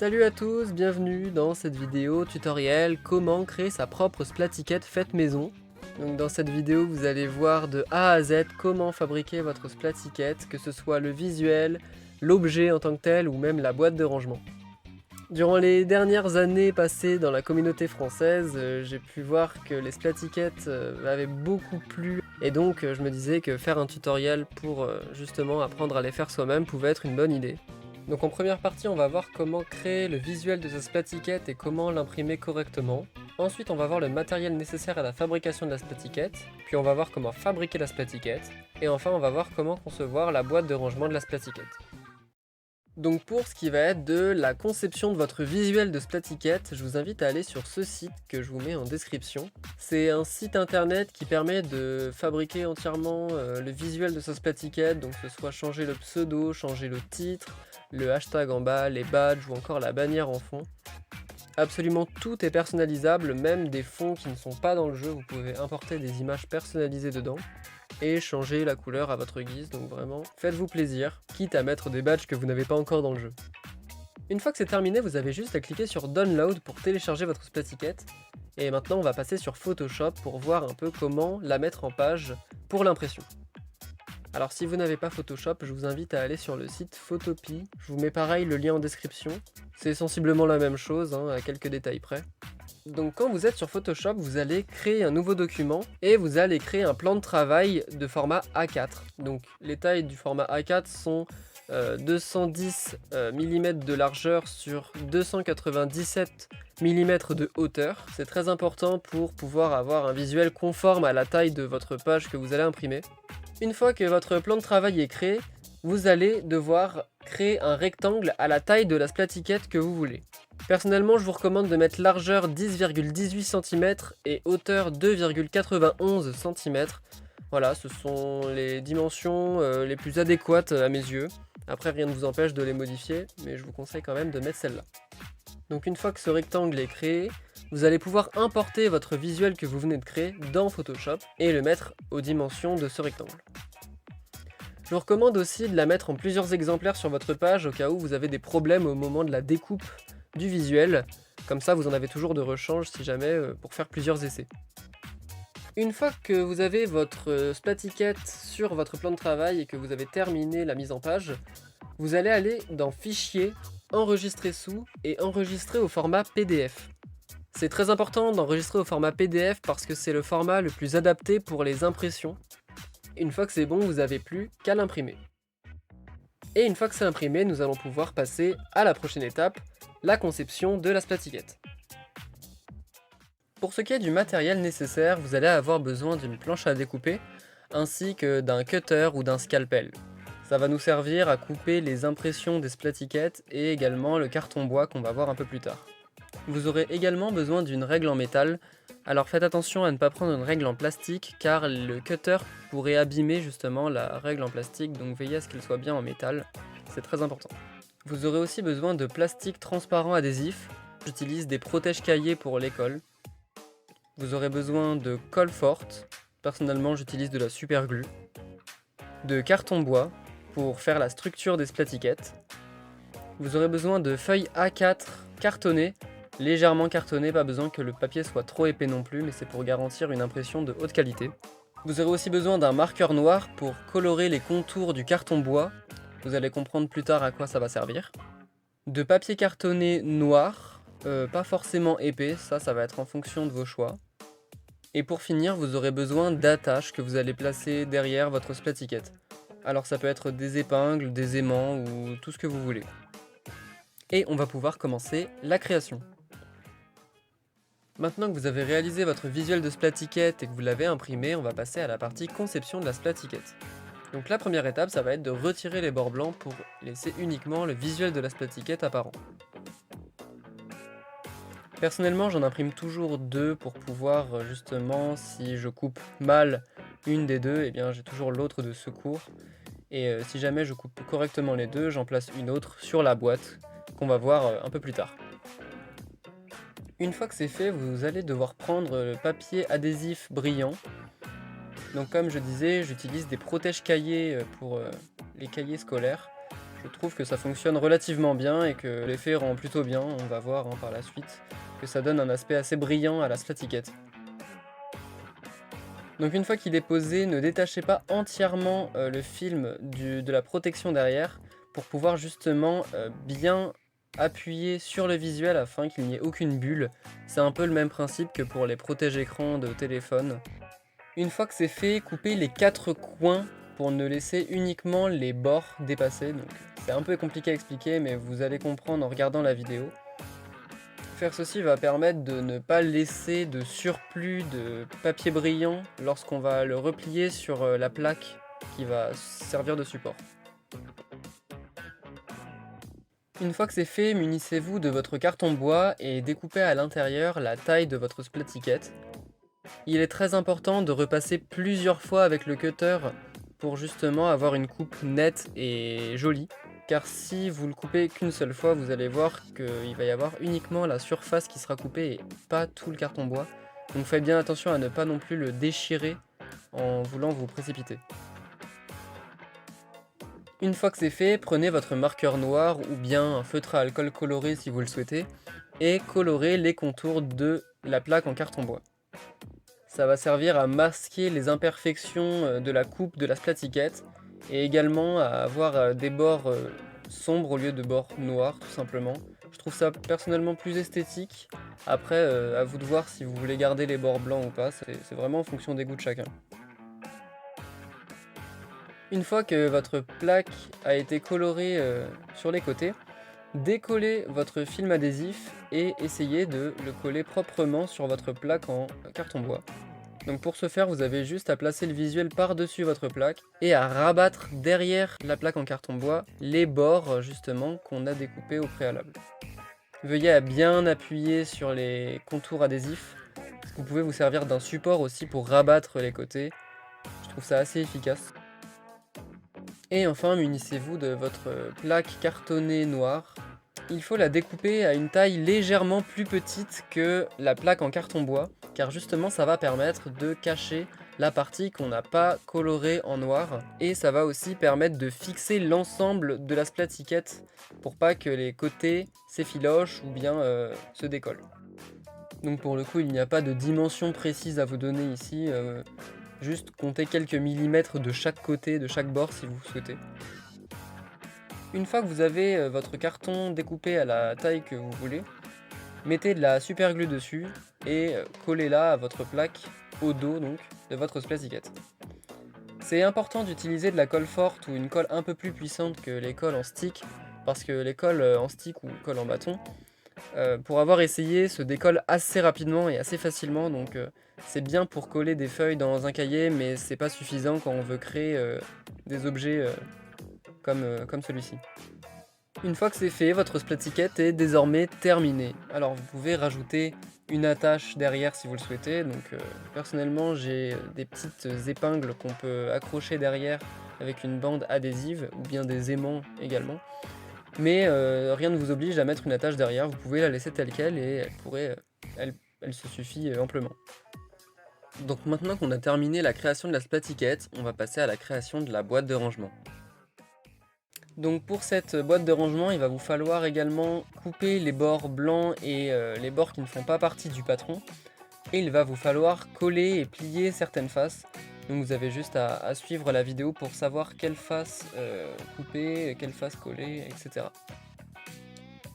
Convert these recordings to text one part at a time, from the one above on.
Salut à tous, bienvenue dans cette vidéo tutoriel comment créer sa propre Splatyket faite maison. Donc dans cette vidéo vous allez voir de A à Z comment fabriquer votre Splatyket, que ce soit le visuel, l'objet en tant que tel ou même la boîte de rangement. Durant les dernières années passées dans la communauté française, j'ai pu voir que les Splatykets m'avaient beaucoup plu et donc je me disais que faire un tutoriel pour justement apprendre à les faire soi-même pouvait être une bonne idée. Donc en première partie, on va voir comment créer le visuel de sa Splatyket et comment l'imprimer correctement. Ensuite, on va voir le matériel nécessaire à la fabrication de la Splatyket, puis on va voir comment fabriquer la Splatyket, et enfin on va voir comment concevoir la boîte de rangement de la Splatyket. Donc pour ce qui va être de la conception de votre visuel de Splatyket, je vous invite à aller sur ce site que je vous mets en description. C'est un site internet qui permet de fabriquer entièrement le visuel de sa Splatyket, donc que ce soit changer le pseudo, changer le titre, le hashtag en bas, les badges ou encore la bannière en fond. Absolument tout est personnalisable, même des fonds qui ne sont pas dans le jeu, vous pouvez importer des images personnalisées dedans et changer la couleur à votre guise, donc vraiment faites-vous plaisir, quitte à mettre des badges que vous n'avez pas encore dans le jeu. Une fois que c'est terminé, vous avez juste à cliquer sur Download pour télécharger votre Splatyket, et maintenant on va passer sur Photoshop pour voir un peu comment la mettre en page pour l'impression. Alors si vous n'avez pas Photoshop, je vous invite à aller sur le site Photopea, je vous mets pareil le lien en description, c'est sensiblement la même chose, à quelques détails près. Donc quand vous êtes sur Photoshop, vous allez créer un nouveau document et vous allez créer un plan de travail de format A4. Donc les tailles du format A4 sont 210 mm de largeur sur 297 mm de hauteur. C'est très important pour pouvoir avoir un visuel conforme à la taille de votre page que vous allez imprimer. Une fois que votre plan de travail est créé, vous allez devoir créer un rectangle à la taille de la Splatyket que vous voulez. Personnellement, je vous recommande de mettre largeur 10,18 cm et hauteur 2,91 cm. Voilà, ce sont les dimensions les plus adéquates à mes yeux. Après, rien ne vous empêche de les modifier, mais je vous conseille quand même de mettre celle-là. Donc une fois que ce rectangle est créé, vous allez pouvoir importer votre visuel que vous venez de créer dans Photoshop et le mettre aux dimensions de ce rectangle. Je vous recommande aussi de la mettre en plusieurs exemplaires sur votre page au cas où vous avez des problèmes au moment de la découpe du visuel. Comme ça, vous en avez toujours de rechange si jamais pour faire plusieurs essais. Une fois que vous avez votre Splatyket sur votre plan de travail et que vous avez terminé la mise en page, vous allez aller dans Fichier, Enregistrer sous et enregistrer au format PDF. C'est très important d'enregistrer au format PDF parce que c'est le format le plus adapté pour les impressions. Une fois que c'est bon, vous n'avez plus qu'à l'imprimer. Et une fois que c'est imprimé, nous allons pouvoir passer à la prochaine étape, la conception de la Splatyket. Pour ce qui est du matériel nécessaire, vous allez avoir besoin d'une planche à découper, ainsi que d'un cutter ou d'un scalpel. Ça va nous servir à couper les impressions des Splatykets et également le carton bois qu'on va voir un peu plus tard. Vous aurez également besoin d'une règle en métal, alors faites attention à ne pas prendre une règle en plastique car le cutter pourrait abîmer justement la règle en plastique, donc veillez à ce qu'elle soit bien en métal, c'est très important. Vous aurez aussi besoin de plastique transparent adhésif, j'utilise des protèges cahiers pour l'école. Vous aurez besoin de colle forte, personnellement j'utilise de la super glue, de carton bois pour faire la structure des Splatykets. Vous aurez besoin de feuilles A4 cartonnées, légèrement cartonnées, pas besoin que le papier soit trop épais non plus, mais c'est pour garantir une impression de haute qualité. Vous aurez aussi besoin d'un marqueur noir pour colorer les contours du carton bois, vous allez comprendre plus tard à quoi ça va servir. De papier cartonné noir, pas forcément épais, ça va être en fonction de vos choix. Et pour finir, vous aurez besoin d'attaches que vous allez placer derrière votre Splatyket. Alors ça peut être des épingles, des aimants ou tout ce que vous voulez. Et on va pouvoir commencer la création. Maintenant que vous avez réalisé votre visuel de Splatyket et que vous l'avez imprimé, on va passer à la partie conception de la Splatyket. Donc la première étape, ça va être de retirer les bords blancs pour laisser uniquement le visuel de la Splatyket apparent. Personnellement, j'en imprime toujours deux pour pouvoir justement, si je coupe mal une des deux, eh bien j'ai toujours l'autre de secours. Et si jamais je coupe correctement les deux, j'en place une autre sur la boîte qu'on va voir un peu plus tard. Une fois que c'est fait, vous allez devoir prendre le papier adhésif brillant. Donc comme je disais, j'utilise des protèges cahiers pour les cahiers scolaires. je trouve que ça fonctionne relativement bien et que l'effet rend plutôt bien. On va voir par la suite que ça donne un aspect assez brillant à la Splatykette. Donc une fois qu'il est posé, ne détachez pas entièrement le film de la protection derrière pour pouvoir justement bien appuyer sur le visuel afin qu'il n'y ait aucune bulle. C'est un peu le même principe que pour les protège-écrans de téléphone. Une fois que c'est fait, coupez les 4 coins pour ne laisser uniquement les bords dépasser. Donc c'est un peu compliqué à expliquer, mais vous allez comprendre en regardant la vidéo. Faire ceci va permettre de ne pas laisser de surplus de papier brillant lorsqu'on va le replier sur la plaque qui va servir de support. Une fois que c'est fait, munissez-vous de votre carton bois et découpez à l'intérieur la taille de votre Splatykette. Il est très important de repasser plusieurs fois avec le cutter pour justement avoir une coupe nette et jolie. Car si vous le coupez qu'une seule fois, vous allez voir qu'il va y avoir uniquement la surface qui sera coupée et pas tout le carton bois. Donc faites bien attention à ne pas non plus le déchirer en voulant vous précipiter. Une fois que c'est fait, prenez votre marqueur noir ou bien un feutre à alcool coloré si vous le souhaitez et colorez les contours de la plaque en carton bois. Ça va servir à masquer les imperfections de la coupe de la Splatykette et également à avoir des bords sombres au lieu de bords noirs tout simplement. Je trouve ça personnellement plus esthétique. Après, à vous de voir si vous voulez garder les bords blancs ou pas, c'est vraiment en fonction des goûts de chacun. Une fois que votre plaque a été colorée sur les côtés, décollez votre film adhésif et essayez de le coller proprement sur votre plaque en carton bois. Donc pour ce faire, vous avez juste à placer le visuel par-dessus votre plaque et à rabattre derrière la plaque en carton bois les bords justement qu'on a découpés au préalable. Veuillez à bien appuyer sur les contours adhésifs, parce que vous pouvez vous servir d'un support aussi pour rabattre les côtés. Je trouve ça assez efficace. Et enfin, munissez-vous de votre plaque cartonnée noire. Il faut la découper à une taille légèrement plus petite que la plaque en carton bois, car justement ça va permettre de cacher la partie qu'on n'a pas colorée en noir, et ça va aussi permettre de fixer l'ensemble de la Splatykette pour pas que les côtés s'effilochent ou bien se décollent. Donc pour le coup, il n'y a pas de dimension précise à vous donner ici, juste comptez quelques millimètres de chaque côté, de chaque bord si vous souhaitez. Une fois que vous avez votre carton découpé à la taille que vous voulez, mettez de la super glue dessus et collez-la à votre plaque au dos donc, de votre Splatykette. C'est important d'utiliser de la colle forte ou une colle un peu plus puissante que les colles en stick, parce que les colles en stick ou colles en bâton, pour avoir essayé, se décollent assez rapidement et assez facilement, donc c'est bien pour coller des feuilles dans un cahier, mais c'est pas suffisant quand on veut créer des objets comme celui-ci. Une fois que c'est fait, votre Splatykette est désormais terminée. Alors vous pouvez rajouter une attache derrière si vous le souhaitez. Donc personnellement j'ai des petites épingles qu'on peut accrocher derrière avec une bande adhésive ou bien des aimants également. Mais rien ne vous oblige à mettre une attache derrière, vous pouvez la laisser telle qu'elle et elle se suffit amplement. Donc maintenant qu'on a terminé la création de la Splatykette, on va passer à la création de la boîte de rangement. Donc pour cette boîte de rangement, il va vous falloir également couper les bords blancs et les bords qui ne font pas partie du patron. Et il va vous falloir coller et plier certaines faces. Donc vous avez juste à suivre la vidéo pour savoir quelle face couper, quelle face coller, etc.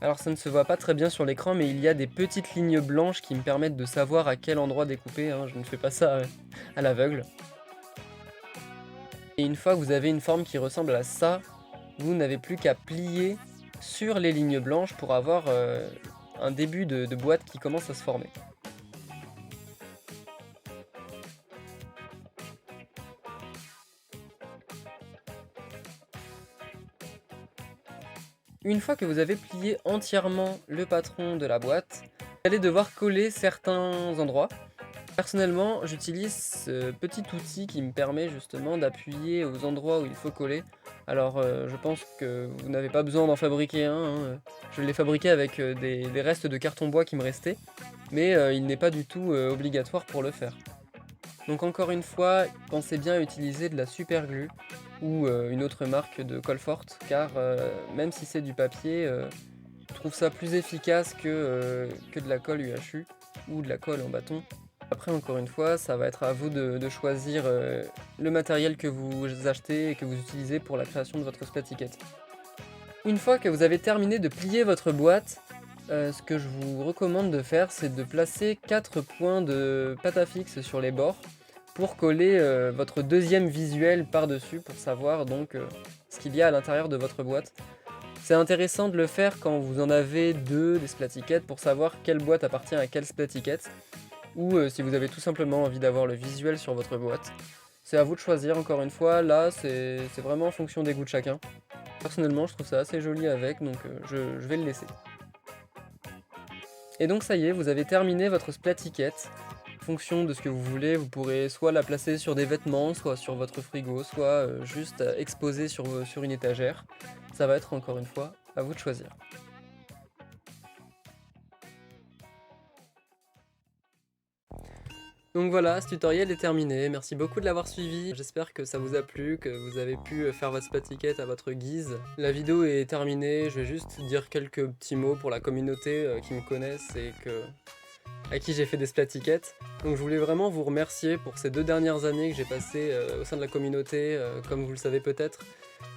Alors ça ne se voit pas très bien sur l'écran, mais il y a des petites lignes blanches qui me permettent de savoir à quel endroit découper, hein. Je ne fais pas ça à l'aveugle. Et une fois que vous avez une forme qui ressemble à ça, vous n'avez plus qu'à plier sur les lignes blanches pour avoir un début de boîte qui commence à se former. Une fois que vous avez plié entièrement le patron de la boîte, vous allez devoir coller certains endroits. Personnellement, j'utilise ce petit outil qui me permet justement d'appuyer aux endroits où il faut coller. Alors je pense que vous n'avez pas besoin d'en fabriquer un, hein. Je l'ai fabriqué avec des restes de carton bois qui me restaient, mais il n'est pas du tout obligatoire pour le faire. Donc encore une fois, pensez bien à utiliser de la super glue ou une autre marque de colle forte, car même si c'est du papier, je trouve ça plus efficace que de la colle UHU ou de la colle en bâton. Après, encore une fois, ça va être à vous de choisir le matériel que vous achetez et que vous utilisez pour la création de votre splatykette. Une fois que vous avez terminé de plier votre boîte, ce que je vous recommande de faire, c'est de placer 4 points de pâte à fixe sur les bords pour coller votre deuxième visuel par-dessus pour savoir donc ce qu'il y a à l'intérieur de votre boîte. C'est intéressant de le faire quand vous en avez deux des splatykets pour savoir quelle boîte appartient à quelle splatykette, ou si vous avez tout simplement envie d'avoir le visuel sur votre boîte. C'est à vous de choisir, encore une fois, là c'est vraiment en fonction des goûts de chacun. Personnellement je trouve ça assez joli avec, donc je vais le laisser. Et donc ça y est, vous avez terminé votre splatykette. En fonction de ce que vous voulez, vous pourrez soit la placer sur des vêtements, soit sur votre frigo, soit juste exposer sur une étagère. Ça va être encore une fois à vous de choisir. Donc voilà, ce tutoriel est terminé, merci beaucoup de l'avoir suivi, j'espère que ça vous a plu, que vous avez pu faire votre splatykette à votre guise. La vidéo est terminée, je vais juste dire quelques petits mots pour la communauté qui me connaissent et à qui j'ai fait des splatykets. Donc je voulais vraiment vous remercier pour ces 2 dernières années que j'ai passées au sein de la communauté. Comme vous le savez peut-être,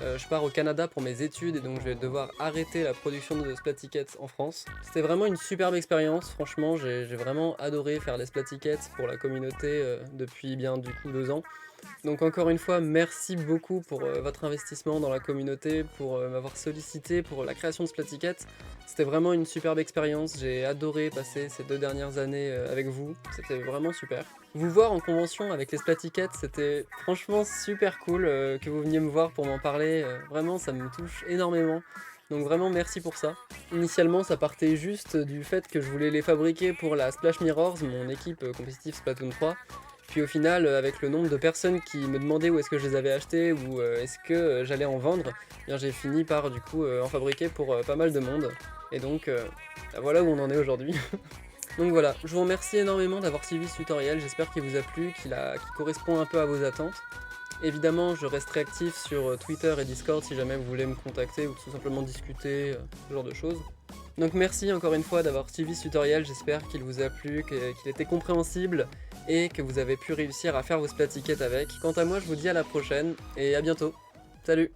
je pars au Canada pour mes études et donc je vais devoir arrêter la production de splatykets en France. C'était vraiment une superbe expérience, franchement j'ai vraiment adoré faire les splatykets pour la communauté depuis bien du coup 2 ans. Donc encore une fois, merci beaucoup pour votre investissement dans la communauté, pour m'avoir sollicité pour la création de splatykets. C'était vraiment une superbe expérience, j'ai adoré passer ces 2 dernières années avec vous, c'était vraiment super. Vous voir en convention avec les splatykets, c'était franchement super cool que vous veniez me voir pour m'en parler, vraiment ça me touche énormément. Donc vraiment merci pour ça. Initialement ça partait juste du fait que je voulais les fabriquer pour la Splash Mirrors, mon équipe compétitive Splatoon 3. Puis au final, avec le nombre de personnes qui me demandaient où est-ce que je les avais achetés ou est-ce que j'allais en vendre, j'ai fini par du coup en fabriquer pour pas mal de monde. Et donc voilà où on en est aujourd'hui. Donc voilà, je vous remercie énormément d'avoir suivi ce tutoriel, j'espère qu'il vous a plu, qu'il correspond un peu à vos attentes. Évidemment, je resterai actif sur Twitter et Discord si jamais vous voulez me contacter ou tout simplement discuter, ce genre de choses. Donc merci encore une fois d'avoir suivi ce tutoriel, j'espère qu'il vous a plu, qu'il était compréhensible et que vous avez pu réussir à faire vos splatykets avec. Quant à moi, je vous dis à la prochaine et à bientôt. Salut!